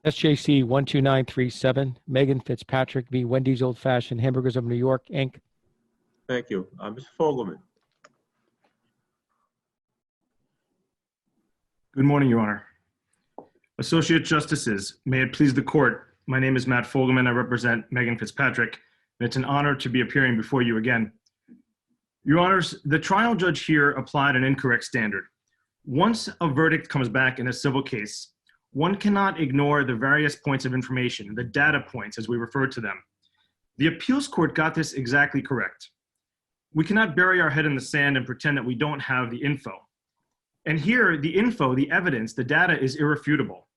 SJC-12937, Meaghan Fitzpatrick v. Wendy's Old Fashioned Hamburgers of New York, Inc. Thank you. Mr. Fogelman. Good morning, Your Honor. Associate Justices, may it please the Court, my name is Matt Fogelman. I represent Meaghan Fitzpatrick, and it's an honor to be appearing before you again. Your Honors, the trial judge here applied an incorrect standard. Once a verdict comes back in a civil case, one cannot ignore the various points of information, the data points as we refer to them. The appeals court got this exactly correct. We cannot bury our head in the sand and pretend that we don't have the info. And here, the info, the evidence, the data is irrefutable.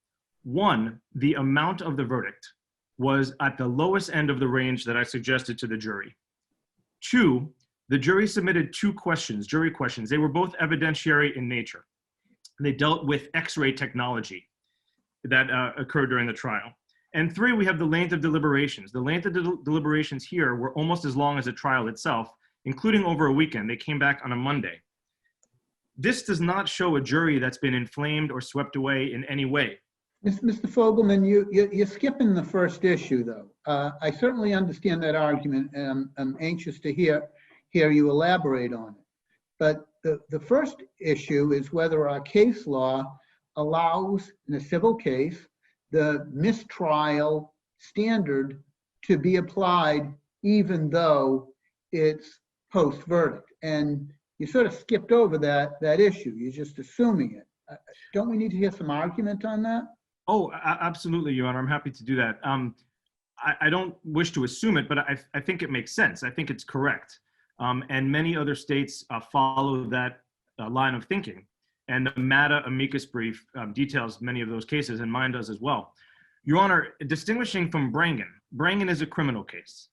One, the amount of the verdict was at the lowest end of the range that I suggested to the jury. Two, the jury submitted two questions, jury questions. They were both evidentiary in nature. They dealt with X-ray technology that occurred during the trial. And three, we have the length of deliberations. The length of deliberations here were almost as long as the trial itself, including over a weekend. They came back on a Monday. This does not show a jury that's been inflamed or swept away in any way. Mr. Fogelman, you're skipping the first issue, though. I certainly understand that argument, and I'm anxious to hear you elaborate on it. But the first issue is whether our case law allows, in a civil case, the mistrial standard to be applied even though it's post-verdict. And you sort of skipped over that issue. You're just assuming it. Don't we need to hear some argument on that? Oh, absolutely, Your Honor. I'm happy to do that. I don't wish to assume it, but I think it makes sense. I think it's correct. And many other states follow that line of thinking. And the MATA amicus brief details many of those cases, and mine does as well. Your Honor, distinguishing from Brangen is a criminal case.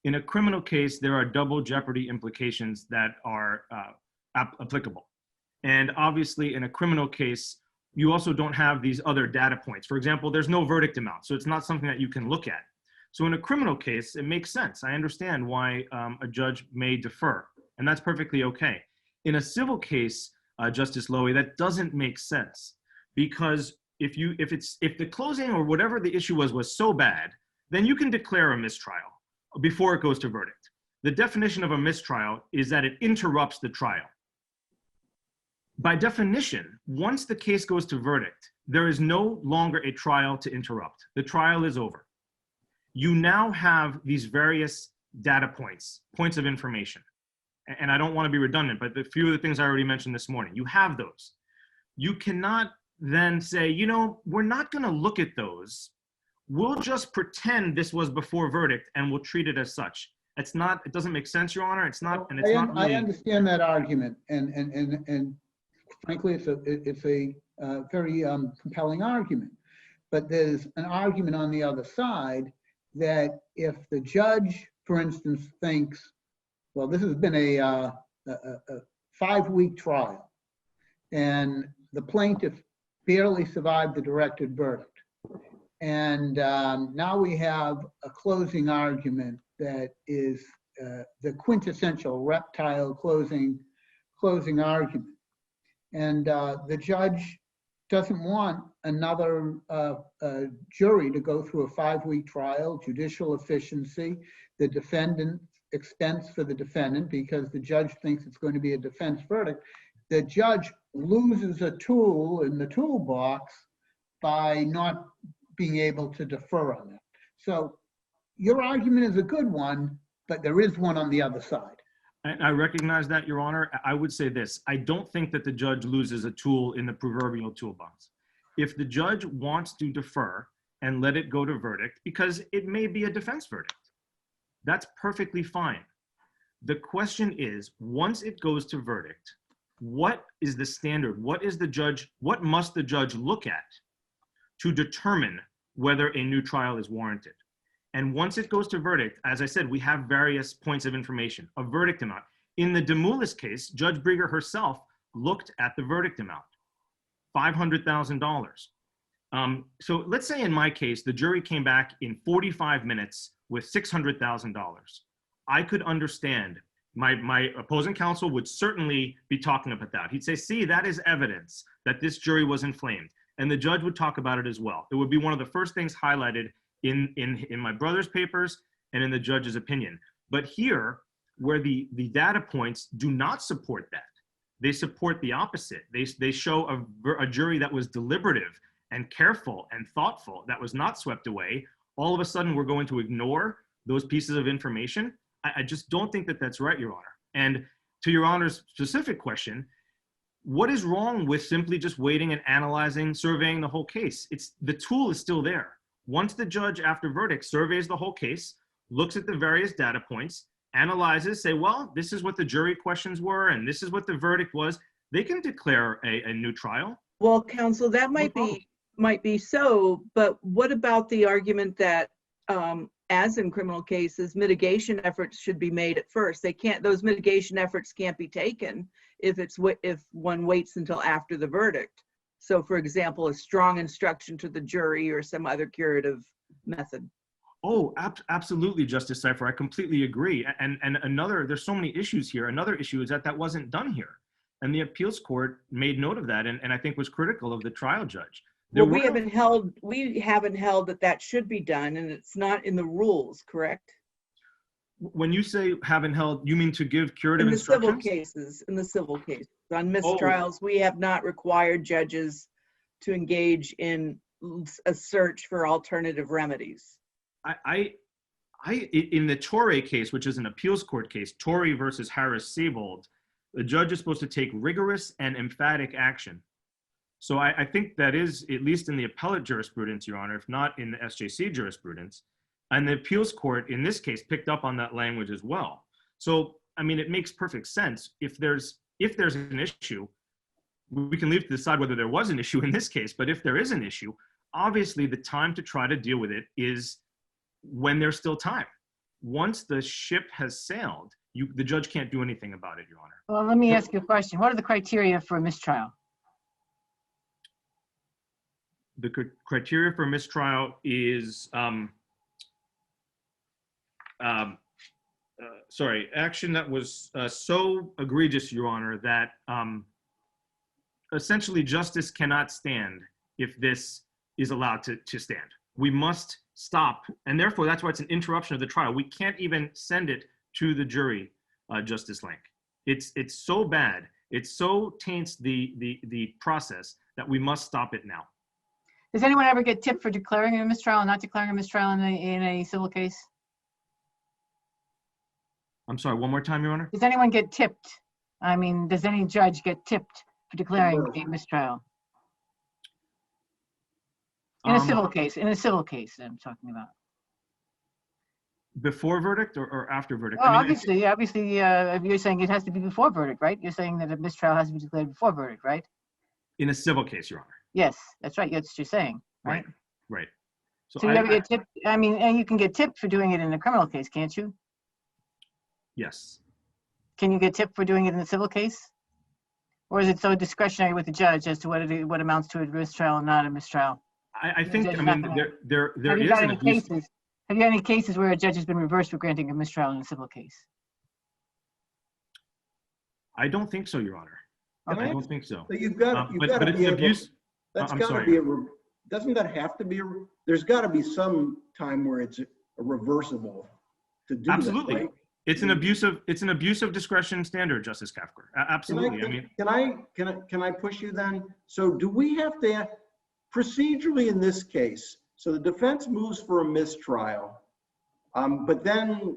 In a criminal case, there are double jeopardy implications that are applicable. And obviously, in a criminal case, you also don't have these other data points. For example, there's no verdict amount, so it's not something that you can look at. So in a criminal case, it makes sense. I understand why a judge may defer, and that's perfectly okay. In a civil case, Justice Lowy, that doesn't make sense, because if the closing or whatever the issue was so bad, then you can declare a mistrial before it goes to verdict. The definition of a mistrial is that it interrupts the trial. By definition, once the case goes to verdict, there is no longer a trial to interrupt. The trial is over. You now have these various data points of information. And I don't want to be redundant, but a few of the things I already mentioned this morning, you have those. You cannot then say, you know, we're not going to look at those. We'll just pretend this was before verdict and we'll treat it as such. It's not, it doesn't make sense, Your Honor. It's not, and it's not really. I understand that argument, and frankly, it's a very compelling argument. But there's an argument on the other side that if the judge, for instance, thinks, well, this has been a 5-week trial, and the plaintiff barely survived the directed verdict. And now we have a closing argument that is the quintessential reptile closing argument. And the judge doesn't want another jury to go through a 5-week trial, judicial efficiency, the defendant expense for the defendant, because the judge thinks it's going to be a defense verdict. The judge loses a tool in the toolbox by not being able to defer on it. So your argument is a good one, but there is one on the other side. I recognize that, Your Honor. I would say this. I don't think that the judge loses a tool in the proverbial toolbox. If the judge wants to defer and let it go to verdict, because it may be a defense verdict, that's perfectly fine. The question is, once it goes to verdict, what is the standard? What must the judge look at to determine whether a new trial is warranted? And once it goes to verdict, as I said, we have various points of information, a verdict amount. In the Demoulas case, Judge Brieger herself looked at the verdict amount, $500,000. So let's say in my case, the jury came back in 45 minutes with $600,000. I could understand. My opposing counsel would certainly be talking about that. He'd say, see, that is evidence that this jury was inflamed. and the judge would talk about it as well. It would be one of the first things highlighted in my brother's papers and in the judge's opinion. But here, where the data points do not support that, they support the opposite. They show a jury that was deliberative and careful and thoughtful, that was not swept away. All of a sudden, we're going to ignore those pieces of information. I just don't think that that's right, Your Honor. And to Your Honor's specific question, what is wrong with simply just waiting and analyzing, surveying the whole case? The tool is still there. Once the judge, after verdict, surveys the whole case, looks at the various data points, analyzes, say, well, this is what the jury questions were, and this is what the verdict was, they can declare a new trial. Well, counsel, that might be so, but what about the argument that, as in criminal cases, mitigation efforts should be made at first? Those mitigation efforts can't be taken if one waits until after the verdict. So, for example, a strong instruction to the jury or some other curative method. Oh, absolutely, Justice Seifer. I completely agree. And there's so many issues here. Another issue is that wasn't done here. And the appeals court made note of that and I think was critical of the trial judge. Well, we haven't held that should be done, and it's not in the rules, correct? When you say haven't held, you mean to give curative In the instructions? in the civil cases. On mistrials, we have not required judges to engage in a search for alternative remedies. In the Torre case, which is an appeals court case, Torre versus Harris-Savold, the judge is supposed to take rigorous and emphatic action. So I think that is, at least in the appellate jurisprudence, Your Honor, if not in the SJC jurisprudence, and the appeals court in this case picked up on that language as well. So, I mean, it makes perfect sense. If there's an issue, we can leave to decide whether there was an issue in this case, but if there is an issue, obviously the time to try to deal with it is when there's still time. Once the ship has sailed, the judge can't do anything about it, Your Honor. Well, let me ask you a question. What are the criteria for a mistrial? The criteria for mistrial is, action that was so egregious, Your Honor, that essentially justice cannot stand if this is allowed to stand. We must stop, and therefore that's why it's an interruption of the trial. We can't even send it to the jury, Justice Lank. It's so bad, it so taints the process that we must stop it now. Does anyone ever get tipped for declaring a mistrial and not declaring a mistrial in a civil case? I'm sorry, one more time, Your Honor? Does anyone get tipped? I mean, does any judge get tipped for declaring a mistrial? In a civil case, I'm talking about. Before verdict or after verdict? Well, I mean, obviously, you're saying it has to be before verdict, right? You're saying that a mistrial has to be declared before verdict, right? in a civil case, Your Honor. Yes, that's right. That's what you're saying, right? Right. So you ever get tipped? I mean, and you can get tipped for doing it in a criminal case, can't you? Yes. Can you get tipped for doing it in a civil case? Or is it so discretionary with the judge as to what amounts to a mistrial and not a mistrial? I think, I mean, there Have you is got an any abuse. cases? Have you had any cases where a judge has been reversed for granting a mistrial in a civil case? I don't think so, Your Honor. Okay. I don't think so. So you've got, But it's be an able, abuse. that's I'm got to sorry. be doesn't that have to be, there's got to be some time where it's a reversible to do that, Absolutely. right? It's an abuse of discretion standard, Justice Kafker. Absolutely. I mean, Can I push you then? So do we have to, procedurally in this case, so the defense moves for a mistrial, but then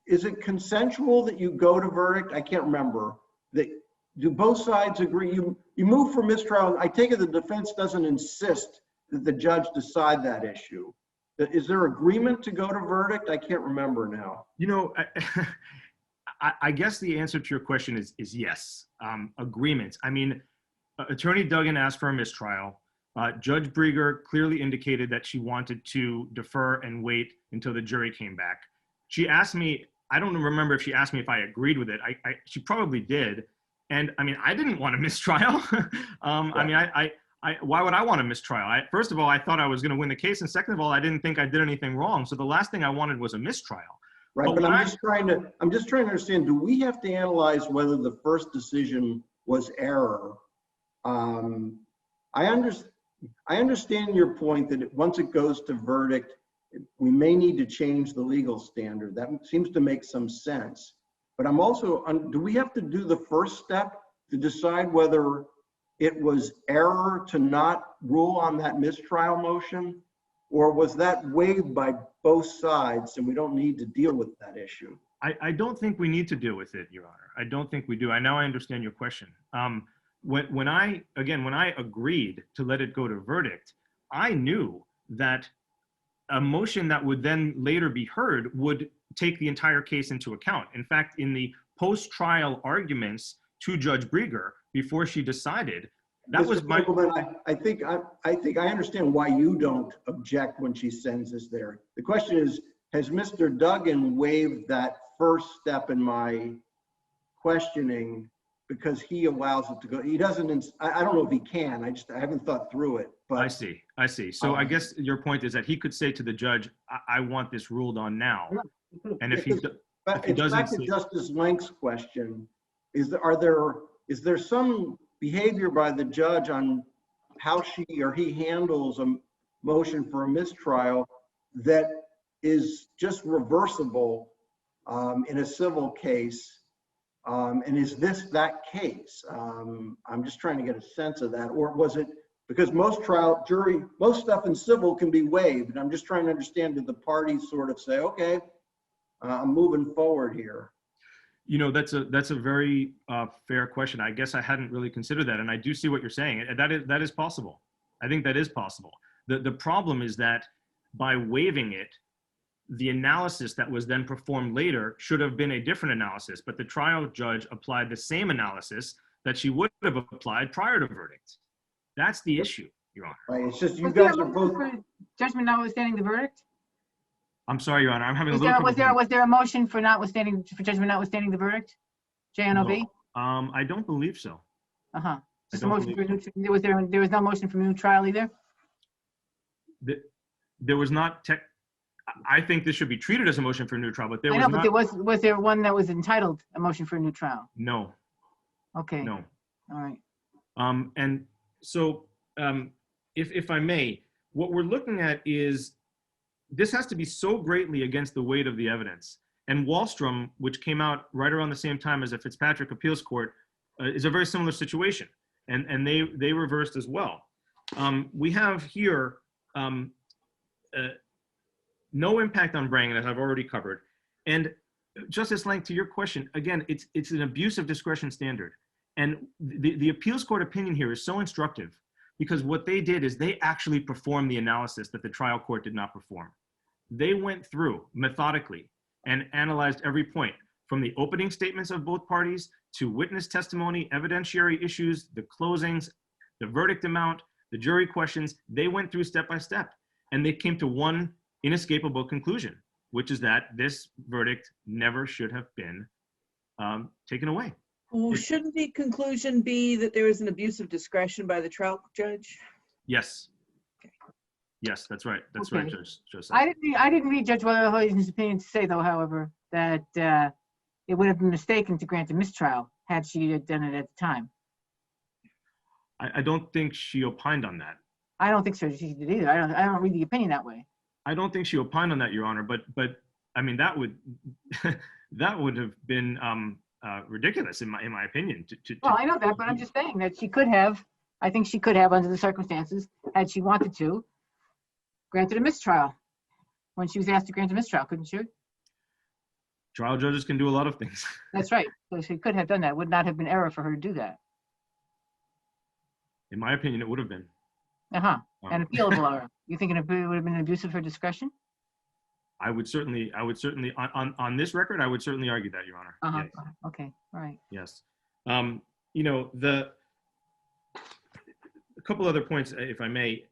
is it consensual that you go to verdict? I can't remember. Do both sides agree? You move for mistrial. I take it the defense doesn't insist that the judge decide that issue. Is there agreement to go to verdict? I can't remember now. you know, I guess the answer to your question is yes. Agreement. I mean, Attorney Duggan asked for a mistrial. Judge Brieger clearly indicated that she wanted to defer and wait until the jury came back. She asked me, I don't remember if she asked me if I agreed with it. She probably did. And I mean, I didn't want a mistrial. I mean, why would I want a mistrial? First of all, I thought I was going to win the case. And second of all, I didn't think I did anything wrong. So the last thing I wanted was a mistrial. Right, but I'm just trying to understand, do we have to analyze whether the first decision was error? I understand, I understand your point that once it goes to verdict, we may need to change the legal standard. That seems to make some sense. But I'm also, do we have to do the first step to decide whether it was error to not rule on that mistrial motion? Or was that waived by both sides and we don't need to deal with that issue? I don't think we need to deal with it, Your Honor. I don't think we do. Now I understand your question. When I agreed to let it go to verdict, I knew that a motion that would then later be heard would take the entire case into account. In fact, in the post-trial arguments to Judge Brieger, before she decided, that was my... I think I understand why you don't object when she sends us there. The question is, has Mr. Duggan waived that first step in my questioning because he allows it to go? He doesn't, I don't know if he can, I haven't thought through it. But I see. So I guess your point is that he could say to the judge, I want this ruled on now. And if he doesn't back to Justice Lank's question, is there some behavior by the judge on how she or he handles a motion for a mistrial that is just reversible in a civil case? And is this that case? I'm just trying to get a sense of that. Or was it, because most stuff in civil can be waived. And I'm just trying to understand, did the parties sort of say, okay, I'm moving forward here? You know, that's a very fair question. I guess I hadn't really considered that. And I do see what you're saying. That is possible. I think that is possible. The problem is that by waiving it, the analysis that was then performed later should have been a different analysis, but the trial judge applied the same analysis that she would have applied prior to verdict. That's the issue, Your Honor. Right, it's just you Was there guys a are motion both. for judgment notwithstanding the verdict? I'm sorry, Your Honor. I'm having a Was little trouble. there a motion for judgment notwithstanding the verdict? JNOV? I don't believe so. Uh-huh. Just a don't motion for there was no motion for new trial either? There was not I think this should be treated as a motion for a new trial, but there I was know, not. but was there one that was entitled a motion for a new trial? No, Okay. no. All right. And so, if I may, what we're looking at is this has to be so greatly against the weight of the evidence. And Wallstrom, which came out right around the same time as the Fitzpatrick appeals court, is a very similar situation, and they reversed as well. We have here no impact on Brang, as I've already covered. And Justice Lank, to your question, again, it's an abuse of discretion standard. And the appeals court opinion here is so instructive because what they did is they actually performed the analysis that the trial court did not perform. They went through methodically and analyzed every point, from the opening statements of both parties to witness testimony, evidentiary issues, the closings, the verdict amount, the jury questions. They went through step by step, and they came to one inescapable conclusion, which is that this verdict never should have been taken away. Well, shouldn't the conclusion be that there is an abuse of discretion by the trial judge? Yes. Yes, that's right. That's right, Okay. Judge. I didn't read Judge Wellerhoisen's opinion to say, though, however, that it would have been mistaken to grant a mistrial had she had done it at the time. I don't think she opined on that. I don't think so. She did either. I don't read the opinion that way. I don't think she opined on that, Your Honor. But I mean, that would that would have been ridiculous in my opinion. Well, I know that, but I'm just saying that she could have. I think she could have, under the circumstances, had she wanted to, granted a mistrial when she was asked to grant a mistrial, couldn't she? Trial judges can do a lot of things. That's right. So she could have done that. Would not have been error for her to do that. In my opinion, it would have been. Uh-huh. An appealable error. You think it would have been an abuse of her discretion? I would certainly, on this record, I would certainly argue that, Your Honor. Uh-huh. Yes. Okay. All right. Yes. You know, a couple other points, if I may.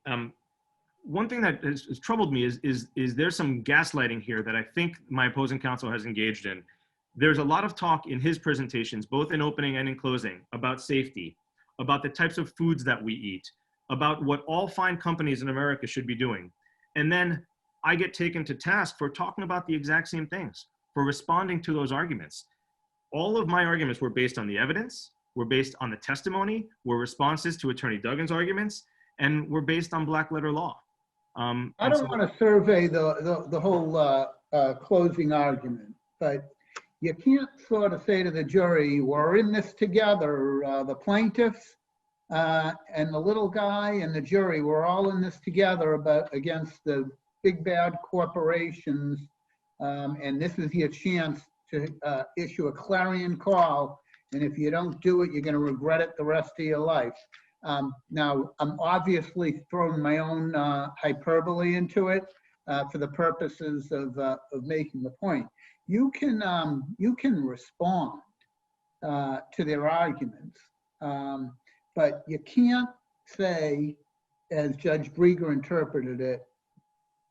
One thing that has troubled me is there's some gaslighting here that I think my opposing counsel has engaged in. There's a lot of talk in his presentations, both in opening and in closing, about safety, about the types of foods that we eat, about what all fine companies in America should be doing. And then I get taken to task for talking about the exact same things, for responding to those arguments. All of my arguments were based on the evidence, were based on the testimony, were responses to Attorney Duggan's arguments, and were based on black letter law. I And don't so- want to survey the whole closing argument, but you can't sort of say to the jury, we're in this together, the plaintiffs and the little guy and the jury, we're all in this together against the big bad corporations, and this is your chance to issue a clarion call, and if you don't do it, you're going to regret it the rest of your life. Now, I'm obviously throwing my own hyperbole into it for the purposes of making the point. You can respond to their arguments, but you can't say, as Judge Brieger interpreted it,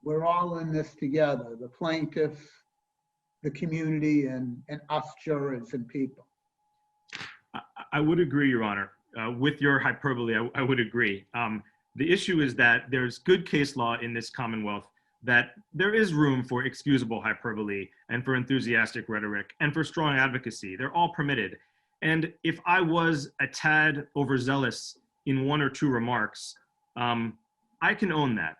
we're all in this together, the plaintiffs, the community, and us jurors and people. I would agree, Your Honor. With your hyperbole, I would agree. The issue is that there's good case law in this Commonwealth that there is room for excusable hyperbole and for enthusiastic rhetoric and for strong advocacy. They're all permitted. And if I was a tad overzealous in one or two remarks, I can own that.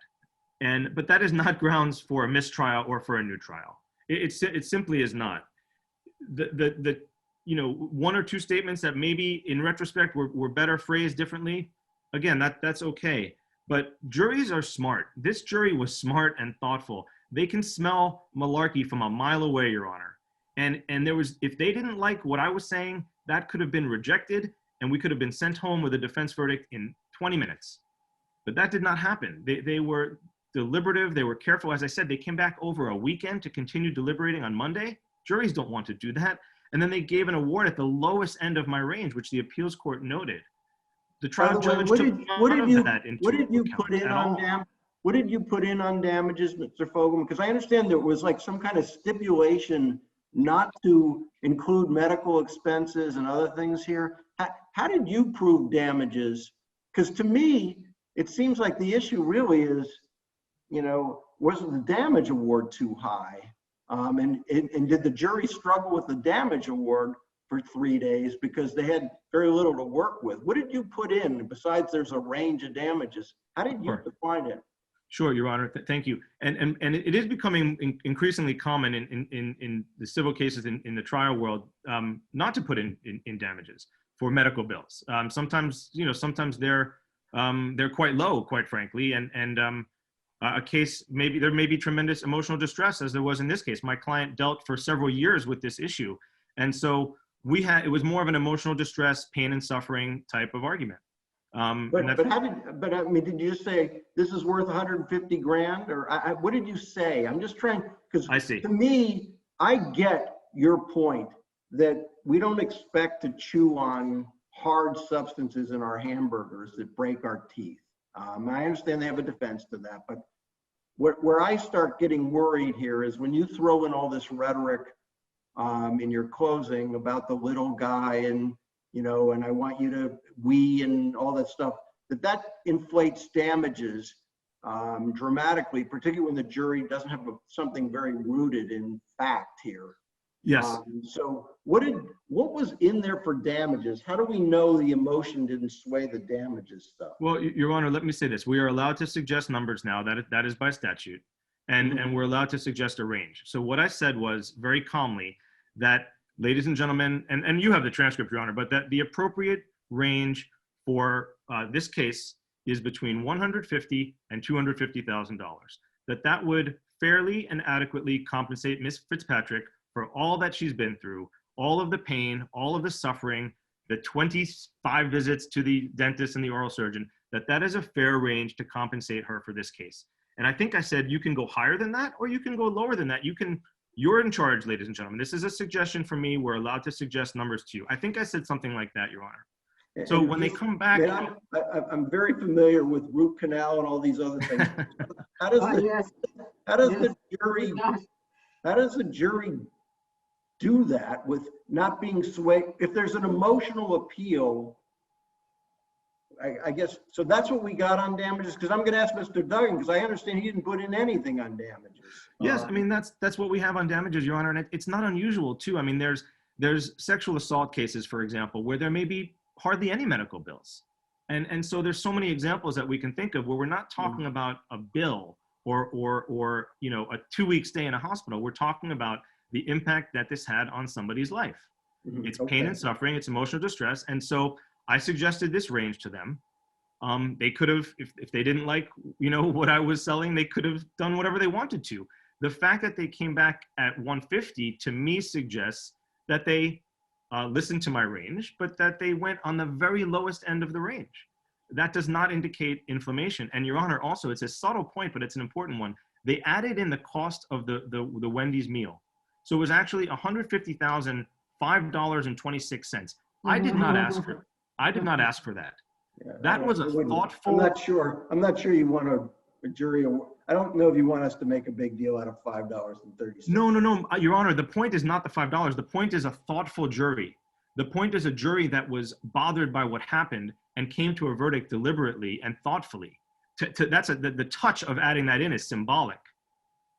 But that is not grounds for a mistrial or for a new trial. It simply is not. One or two statements that maybe in retrospect were better phrased differently, again, that's okay. But juries are smart. This jury was smart and thoughtful. They can smell malarkey from a mile away, Your Honor. And if they didn't like what I was saying, that could have been rejected and we could have been sent home with a defense verdict in 20 minutes. But that did not happen. They were deliberative, they were careful. As I said, they came back over a weekend to continue deliberating on Monday. Juries don't want to do that. And then they gave an award at the lowest end of my range, which the appeals court noted. The trial judge took none of that into account at all. What did you put in on damages, Mr. Fogelman? Because I understand there was like some kind of stipulation not to include medical expenses and other things here. How did you prove damages? Because to me, it seems like the issue really is, wasn't the damage award too high? And did the jury struggle with the damage award for 3 days because they had very little to work with? What did you put in besides there's a range of damages? How did you define it? Sure, Your Honor. Thank you. And it is becoming increasingly common in the civil cases in the trial world not to put in damages for medical bills. Sometimes they're quite low, quite frankly, and a case there may be tremendous emotional distress, as there was in this case. My client dealt for several years with this issue, and so it was more of an emotional distress, pain and suffering type of argument. Did you say this is worth 150 grand, or what did you say? I'm just trying, because to me, I get your point that we don't expect to chew on hard substances in our hamburgers that break our teeth. I understand they have a defense to that, but where I start getting worried here is when you throw in all this rhetoric in your closing about the little guy and I want you to and all that stuff, that inflates damages dramatically, particularly when the jury doesn't have something very rooted in fact here. Yes. So what was in there for damages? How do we know the emotion didn't sway the damages stuff? Well, Your Honor, let me say this. We are allowed to suggest numbers now. That is by statute. And we're allowed to suggest a range. So what I said was very calmly that, ladies and gentlemen, and you have the transcript, Your Honor, but that the appropriate range for this case is between $150,000 and $250,000. That would fairly and adequately compensate Ms. Fitzpatrick for all that she's been through, all of the pain, all of the suffering, the 25 visits to the dentist and the oral surgeon, that is a fair range to compensate her for this case. And I think I said you can go higher than that or you can go lower than that. You're in charge, ladies and gentlemen. This is a suggestion from me. We're allowed to suggest numbers to you. I think I said something like that, Your Honor. So when they come back, I'm very familiar with root canal and all these other things. How does the jury do that with not being swayed? If there's an emotional appeal, I guess, so that's what we got on damages, because I'm going to ask Mr. Duggan, because I understand he didn't put in anything on damages. Yes, I mean, that's what we have on damages, Your Honor, and it's not unusual, too. I mean, there's sexual assault cases, for example, where there may be hardly any medical bills. And so there's so many examples that we can think of where we're not talking about a bill or you know, a 2-week stay in a hospital. We're talking about the impact that this had on somebody's life. It's pain and suffering, it's emotional distress. And so I suggested this range to them. They could have, if they didn't like, you know, what I was selling, they could have done whatever they wanted to. The fact that they came back at 150 to me suggests that they listened to my range, but that they went on the very lowest end of the range. That does not indicate inflammation. And Your Honor, also, it's a subtle point, but it's an important one. They added in the cost of the Wendy's meal. So it was actually $150,005.26. I did not ask for that. Yeah, That was a thoughtful. I'm not sure you want a jury. I don't know if you want us to make a big deal out of $5.30. No, Your Honor, the point is not the $5. The point is a thoughtful jury. The point is a jury that was bothered by what happened and came to a verdict deliberately and thoughtfully. That's the touch of adding that in is symbolic.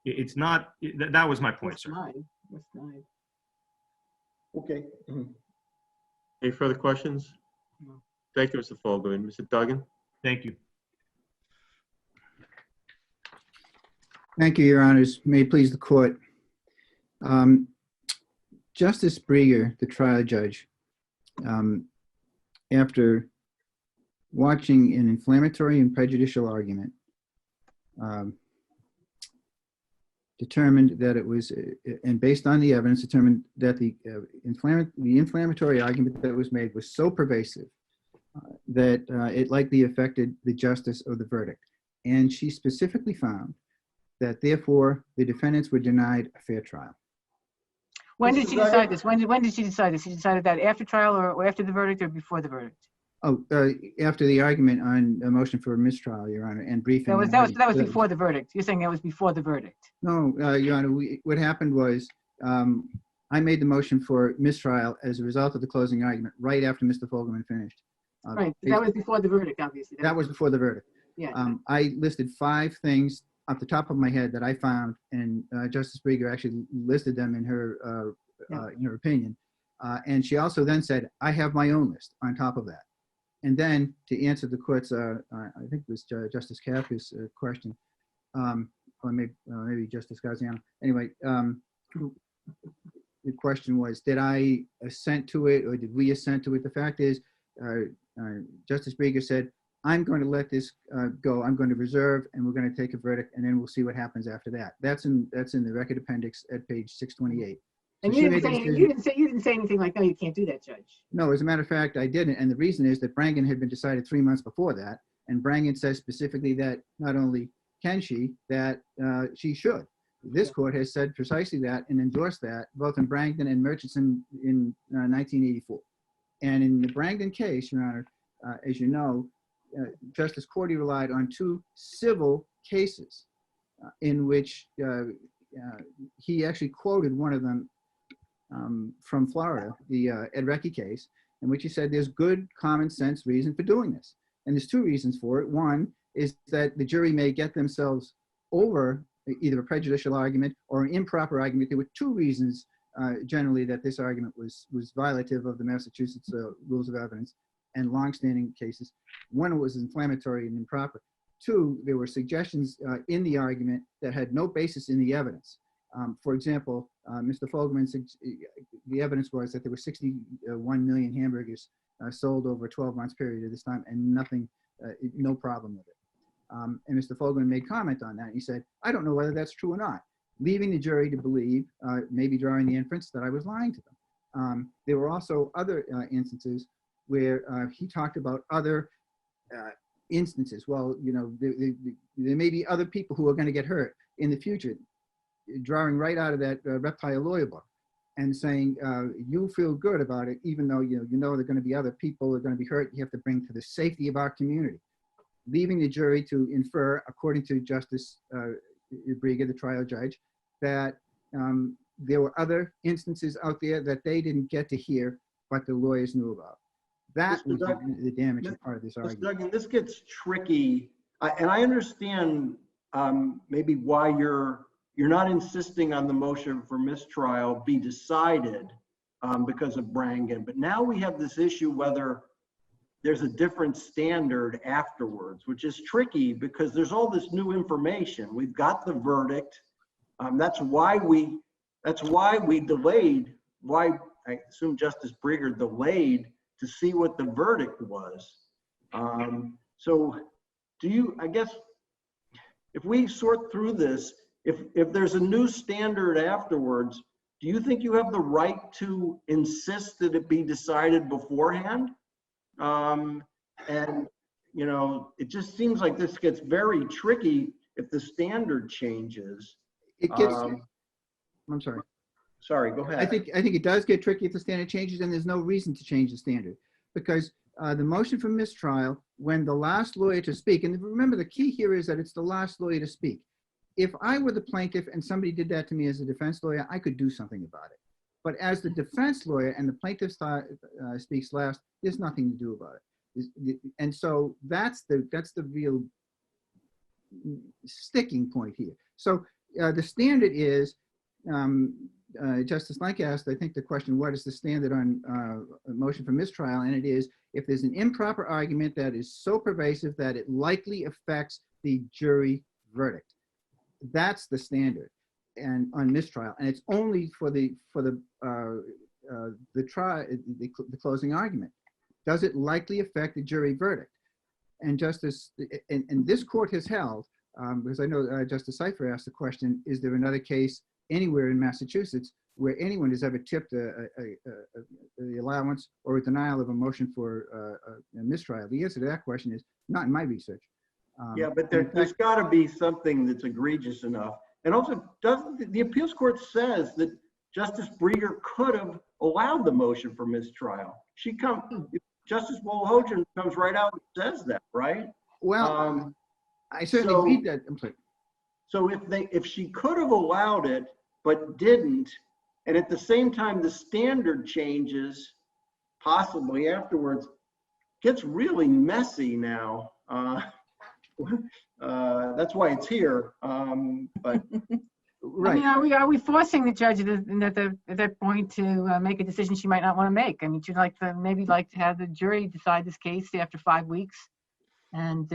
It's not, that was my point, sir. That's fine. Okay. Any further questions? No. Thank you, Mr. Fogelman. Mr. Duggan? Thank you. Thank you, Your Honors. May it please the court. Justice Brieger, the trial judge, after watching an inflammatory and prejudicial argument, determined that it was, and based on the evidence, determined that the inflammatory argument that was made was so pervasive that it likely affected the justice of the verdict. And she specifically found that therefore the defendants were denied a fair trial. When did she decide this? When did she decide this? She decided that after trial or after the verdict or before the verdict? Oh, after the argument on a motion for a mistrial, Your Honor, and briefing. That was before the verdict. You're saying that was before the verdict. No, Your Honor, what happened was I made the motion for mistrial as a result of the closing argument right after Mr. Fogelman finished. Right, that was before the verdict, obviously. That was before the verdict. Yeah. I listed 5 things off the top of my head that I found, and Justice Brieger actually listed them in her opinion. And she also then said, I have my own list on top of that. And then to answer the court's, I think it was Justice Kappa's question, or maybe Justice Gaziano. Anyway, the question was, did I assent to it or did we assent to it? The fact is, Justice Brieger said, I'm going to let this go. I'm going to reserve, and we're going to take a verdict, and then we'll see what happens after that. That's in the record appendix at page 628. And So you didn't say anything like, no, you can't do that, Judge. No, as a matter of fact, I didn't. And the reason is that Brangen had been decided 3 months before that. And Brangen says specifically that not only can she, that she should. This court has said precisely that and endorsed that both in Brangen and Murchison in 1984. And in the Brangen case, Your Honor, as you know, Justice Cordy relied on 2 civil cases in which he actually quoted one of them from Florida, the Ed Recchi case, in which he said there's good common sense reason for doing this. And there's 2 reasons for it. One is that the jury may get themselves over either a prejudicial argument or an improper argument. There were 2 reasons generally that this argument was violative of the Massachusetts rules of evidence and longstanding cases. One was inflammatory and improper. 2, there were suggestions in the argument that had no basis in the evidence. For example, Mr. Fogelman, the evidence was that there were 61 million hamburgers sold over a 12-month period at this time and nothing, no problem with it. And Mr. Fogelman made comment on that. He said, I don't know whether that's true or not, leaving the jury to believe, maybe drawing the inference that I was lying to them. There were also other instances where he talked about other instances. Well, you know, there may be other people who are going to get hurt in the future, drawing right out of that reptile lawyer book and saying, you feel good about it, even though you know there are going to be other people who are going to be hurt. You have to bring to the safety of our community, leaving the jury to infer, according to Justice Brieger, the trial judge, that there were other instances out there that they didn't get to hear, but the lawyers knew about. That was the damaging part of this argument. Mr. Duggan, this gets tricky, and I understand maybe why you're not insisting on the motion for mistrial be decided because of Brangen. But now we have this issue whether there's a different standard afterwards, which is tricky because there's all this new information. We've got the verdict. That's why we delayed, why I assume Justice Brieger delayed to see what the verdict was. So do you, I guess, if we sort through this, if there's a new standard afterwards, do you think you have the right to insist that it be decided beforehand? And, you know, it just seems like this gets very tricky if the standard changes. It gets, I'm sorry. Sorry, go ahead. I think it does get tricky if the standard changes, and there's no reason to change the standard, because the motion for mistrial, when the last lawyer to speak, and remember the key here is that it's the last lawyer to speak. If I were the plaintiff and somebody did that to me as a defense lawyer, I could do something about it. But as the defense lawyer and the plaintiff speaks last, there's nothing to do about it. And so that's the real sticking point here. So the standard is, Justice Lank asked, I think, the question, what is the standard on a motion for mistrial? And it is, if there's an improper argument that is so pervasive that it likely affects the jury verdict. That's the standard and on mistrial, and it's only for the closing argument. Does it likely affect the jury verdict? And Justice, and this court has held, because I know Justice Seifer asked the question, is there another case anywhere in Massachusetts where anyone has ever tipped the allowance or a denial of a motion for a mistrial? The answer to that question is not in my research. Yeah, but there's got to be something that's egregious enough. And also, the appeals court says that Justice Brieger could have allowed the motion for mistrial. Justice Wolhogen comes right out and says that, right? Well, I certainly read that. I'm sorry. So if she could have allowed it but didn't, and at the same time the standard changes, possibly afterwards, gets really messy now. That's why it's here. But right. I mean, are we forcing the judge at that point to make a decision she might not want to make? I mean, she'd maybe like to have the jury decide this case after 5 weeks, and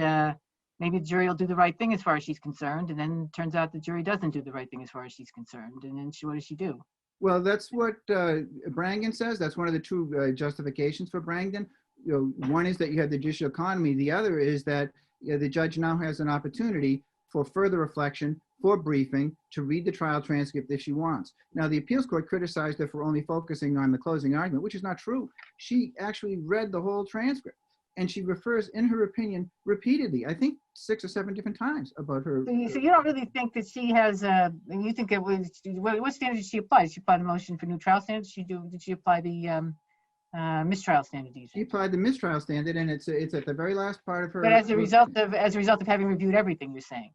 maybe the jury will do the right thing as far as she's concerned, and then it turns out the jury doesn't do the right thing as far as she's concerned, and then what does she do? Well, that's what Brangen says. That's one of the two justifications for Brangen. One is that you have the judicial economy. The other is that the judge now has an opportunity for further reflection, for briefing, to read the trial transcript if she wants. Now, the appeals court criticized her for only focusing on the closing argument, which is not true. She actually read the whole transcript, and she refers, in her opinion, repeatedly, I think 6 or 7 different times about her. So you don't really think that she has, you think it was, what standard did she apply? Did she apply the motion for new trial standards? Did she apply the mistrial standard? She applied the mistrial standard, and it's at the very last part of her. But as a result of having reviewed everything, you're saying?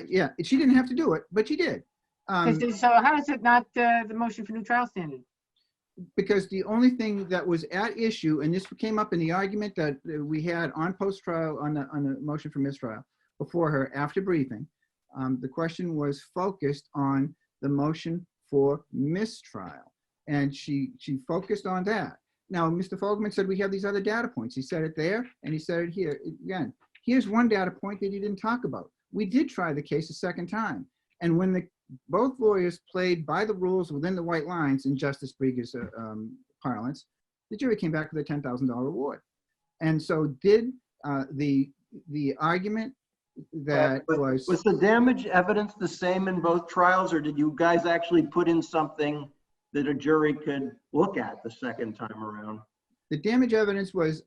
Yeah, she didn't have to do it, but she did. So how is it not the motion for new trial standard? Because the only thing that was at issue, and this came up in the argument that we had on post-trial on the motion for mistrial before her after briefing, the question was focused on the motion for mistrial, and she focused on that. Now, Mr. Fogelman said we have these other data points. He said it there, and he said it here. Again, here's one data point that he didn't talk about. We did try the case a second time, and when both lawyers played by the rules within the white lines in Justice Brieger's parlance, the jury came back with a $10,000 award. And so did the argument that was the damage evidence the same in both trials, or did you guys actually put in something that a jury could look at the second time around? The damage evidence was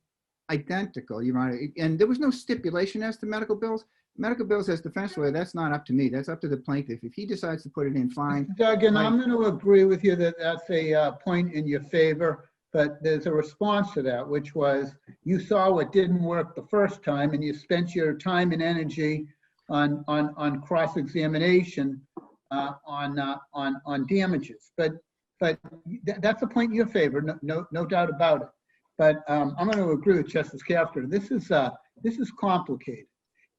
identical, Your Honor, and there was no stipulation as to medical bills. Medical bills as defense lawyer, that's not up to me. That's up to the plaintiff. If he decides to put it in, fine. Duggan, I'm going to agree with you that that's a point in your favor, but there's a response to that, which was you saw what didn't work the first time, and you spent your time and energy on cross-examination on damages. But that's a point in your favor, no doubt about it. But I'm going to agree with Justice Kafka. This is complicated.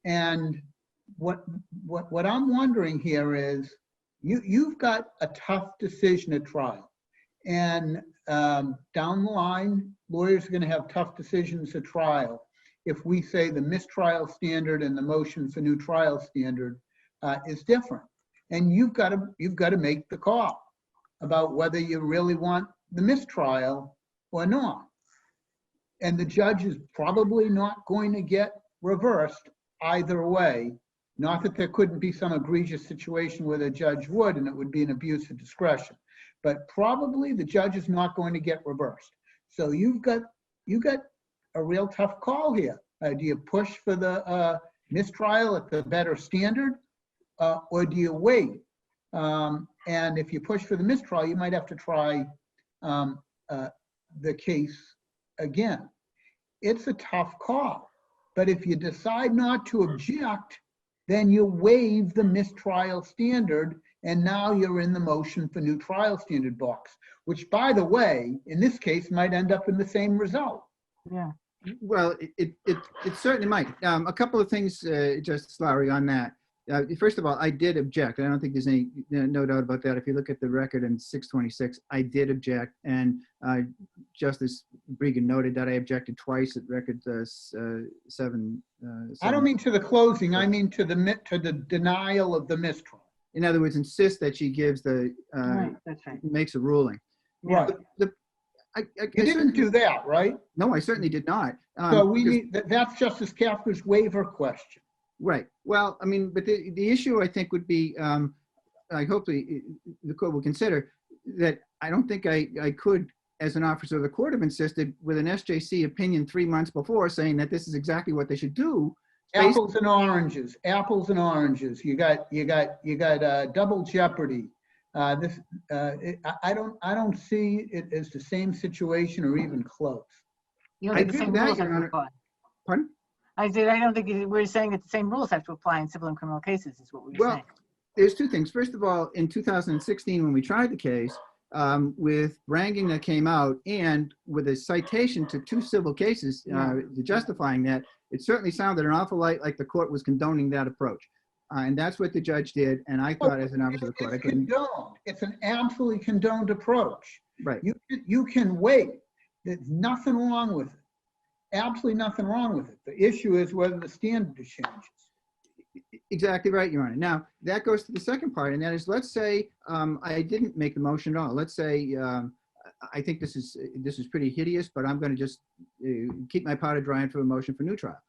And what I'm wondering here is, you've got a tough decision at trial, and down the line, lawyers are going to have tough decisions at trial if we say the mistrial standard and the motion for new trial standard is different. And you've got to make the call about whether you really want the mistrial or not. And the judge is probably not going to get reversed either way. Not that there couldn't be some egregious situation where the judge would, and it would be an abuse of discretion. But probably the judge is not going to get reversed. So you've got a real tough call here. Do you push for the mistrial at the better standard, or do you wait? And if you push for the mistrial, you might have to try the case again. It's a tough call. But if you decide not to object, then you waive the mistrial standard, and now you're in the motion for new trial standard box, which, by the way, in this case, might end up in the same result. Yeah. Well, it certainly might. A couple of things, Justice Lowry, on that. First of all, I did object. I don't think there's any no doubt about that. If you look at the record in 626, I did object, and Justice Meaghan noted that I objected twice at record 7. I don't mean to the closing. I mean to the denial of the mistrial. In other words, insist that she gives the Right, that's right. makes a ruling. Right. I You didn't do that, right? No, I certainly did not. So we need that's Justice Kafka's waiver question. Right. Well, I mean, but the issue, I think, would be, I hope the court will consider that I don't think I could, as an officer of the court, have insisted with an SJC opinion 3 months before saying that this is exactly what they should do. Apples and oranges. Apples and oranges. You got double jeopardy. I don't see it as the same situation or even close. You don't I think the agree same with that, rules Your have to Honor. apply? Pardon? I said, I don't think we're saying that the same rules have to apply in civil and criminal cases, is what we were Well, saying. there's two things. First of all, in 2016, when we tried the case, with Brangen that came out and with a citation to 2 civil cases justifying that, it certainly sounded an awful lot like the court was condoning that approach. And that's what the judge did. And I thought, as an officer of the court, I couldn't. Condoned. It's an absolutely condoned approach. Right. You can wait. There's nothing wrong with it. Absolutely nothing wrong with it. The issue is whether the standard changes. Exactly right, Your Honor. Now, that goes to the second part, and that is, let's say I didn't make the motion at all. Let's say I think this is pretty hideous, but I'm going to just keep my powder dry for a motion for new trial.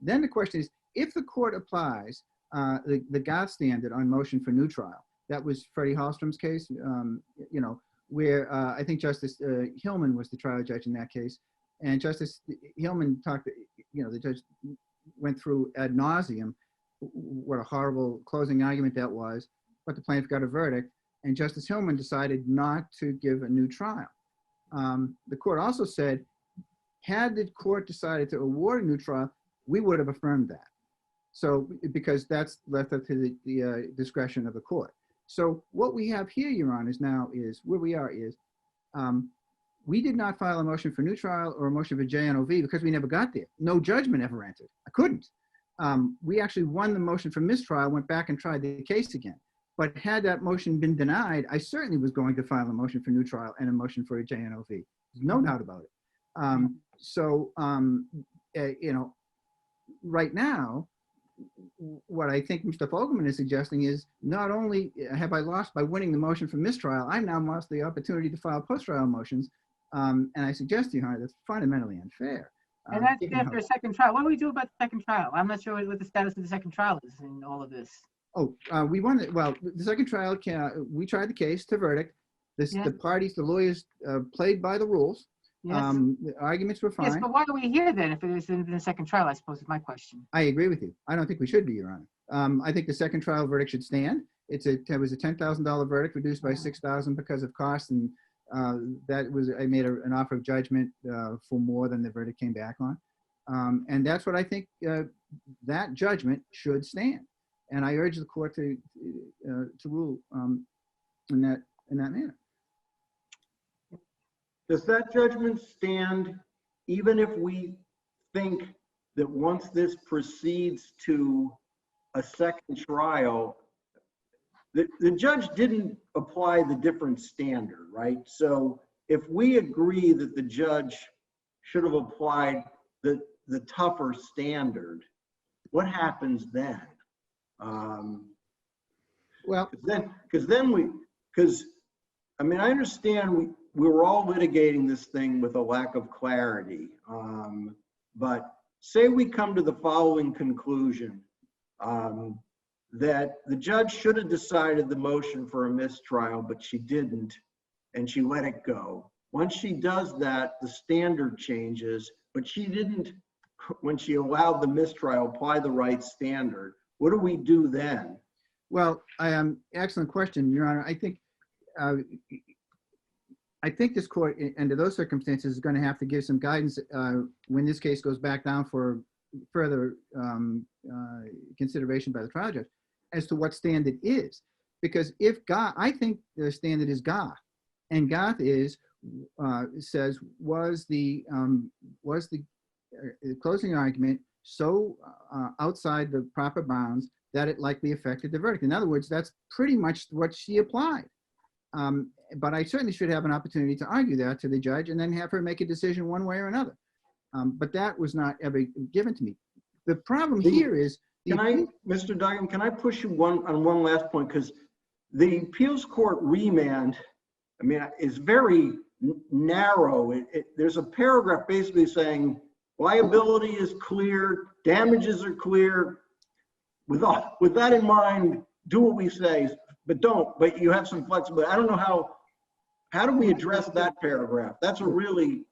Then the question is, if the court applies the GATT standard on motion for new trial, that was Freddie Hallstrom's case, where I think Justice Hillman was the trial judge in that case. And Justice Hillman talked, the judge went through ad nauseum what a horrible closing argument that was, but the plaintiff got a verdict, and Justice Hillman decided not to give a new trial. The court also said, had the court decided to award a new trial, we would have affirmed that. So, because that's left up to the discretion of the court. So what we have here, Your Honors, now is, where we are is, we did not file a motion for new trial or a motion for JNOV because we never got there. No judgment ever entered. I couldn't. We actually won the motion for mistrial, went back and tried the case again. But had that motion been denied, I certainly was going to file a motion for new trial and a motion for a JNOV. There's no doubt about it. Right now, what I think Mr. Fogelman is suggesting is, not only have I lost by winning the motion for mistrial, I now lost the opportunity to file post-trial motions. And I suggest to you, Hunter, that's fundamentally unfair. And that's after a second trial. What do we do about the second trial? I'm not sure what the status of the second trial is in all of this. We won it. Well, the second trial, we tried the case to verdict. The parties, the lawyers played by the rules. Yes. The arguments were fine. Yes, but why are we here then if it is in the second trial, I suppose is my question. I agree with you. I don't think we should be, Your Honor. I think the second trial verdict should stand. It was a $10,000 verdict reduced by $6,000 because of costs, and I made an offer of judgment for more than the verdict came back on. And that's what I think that judgment should stand. And I urge the court to rule in that manner. Does that judgment stand even if we think that once this proceeds to a second trial, the judge didn't apply the different standard, right? So if we agree that the judge should have applied the tougher standard, what happens then? Well, Because I mean, I understand we were all litigating this thing with a lack of clarity. But say we come to the following conclusion, that the judge should have decided the motion for a mistrial, but she didn't, and she let it go. Once she does that, the standard changes, but she didn't, when she allowed the mistrial, apply the right standard. What do we do then? well, excellent question, Your Honor. I think this court, under those circumstances, is going to have to give some guidance when this case goes back down for further consideration by the trial judge as to what standard is. Because if I think the standard is Goth, and Goth says was the closing argument so outside the proper bounds that it likely affected the verdict. In other words, that's pretty much what she applied. But I certainly should have an opportunity to argue that to the judge and then have her make a decision one way or another. But that was not ever given to me. The problem here is— Mr. Duggan, can I push you on one last point? Because the appeals court remand, I mean, is very narrow. There's a paragraph basically saying liability is clear, damages are clear. With that in mind, do what we say, but you have some flexibility. I don't know how do we address that paragraph? That's a really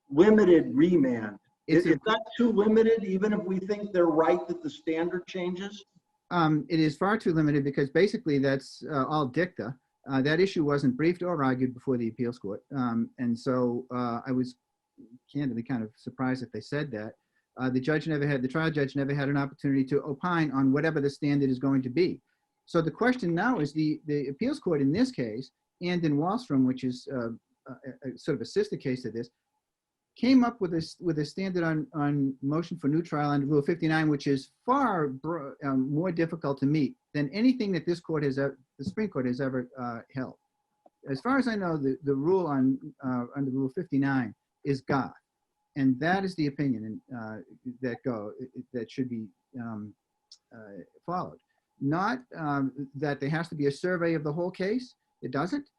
limited remand. Is that too limited, even if we think they're right that the standard changes? It is far too limited because basically that's all dicta. That issue wasn't briefed or argued before the appeals court. And so I was candidly kind of surprised that they said that. The trial judge never had an opportunity to opine on whatever the standard is going to be. So the question now is the appeals court in this case, and in Wallstrom, which is sort of a sister case to this, came up with a standard on motion for new trial under Rule 59, which is far more difficult to meet than anything that the Supreme Court has ever held. As far as I know, the rule under Rule 59 is Goth, and that is the opinion that should be followed. Not that there has to be a survey of the whole case. It doesn't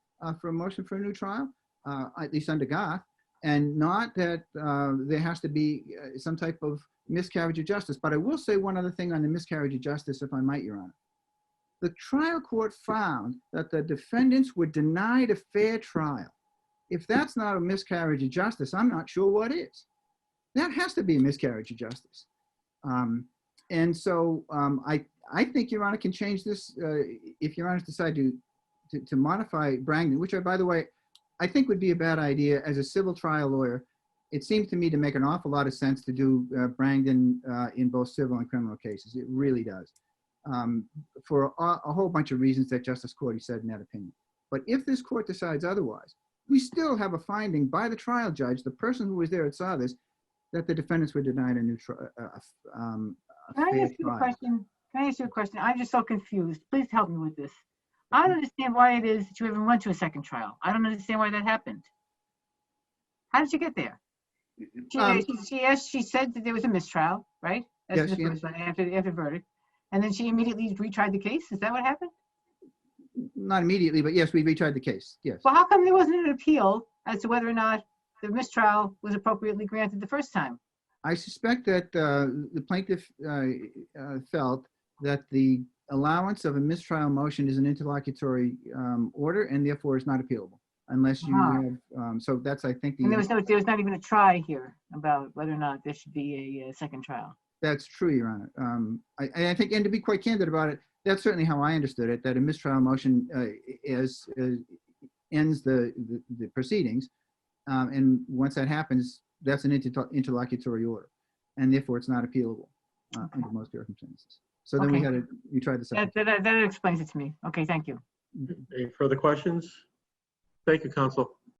for a motion for a new trial, at least under Goth. And not that there has to be some type of miscarriage of justice. But I will say one other thing on the miscarriage of justice, if I might, Your Honor. The trial court found that the defendants were denied a fair trial. If that's not a miscarriage of justice, I'm not sure what is. That has to be a miscarriage of justice. And so I think Your Honor can change this if Your Honor decide to modify Brangden, which, by the way, I think would be a bad idea as a civil trial lawyer. It seems to me to make an awful lot of sense to do Brangden in both civil and criminal cases. It really does, for a whole bunch of reasons that Justice Cordy said in that opinion. But if this court decides otherwise, we still have a finding by the trial judge, the person who was there and saw this, that the defendants were denied a new trial. Can I ask you a question? Can I ask you a question? I'm just so confused. Please help me with this. I don't understand why it is that you even went to a second trial. I don't understand why that happened. How did you get there? She said that there was a mistrial, right? That's the first one, after verdict. And then she immediately retried the case. Is that what happened? Not immediately, but yes, we retried the case. Yes. Well, how come there wasn't an appeal as to whether or not the mistrial was appropriately granted the first time? I suspect that the plaintiff felt that the allowance of a mistrial motion is an interlocutory order and therefore is not appealable unless you have, so that's, I think. And there was not even a try here about whether or not there should be a second trial. That's true, Your Honor. I think, and to be quite candid about it, that's certainly how I understood it, that a mistrial motion ends the proceedings. And once that happens, that's an interlocutory order. And therefore it's not appealable under most circumstances. So then we tried the second. That explains it to me. Okay, thank you. Any further questions? Thank you, counsel.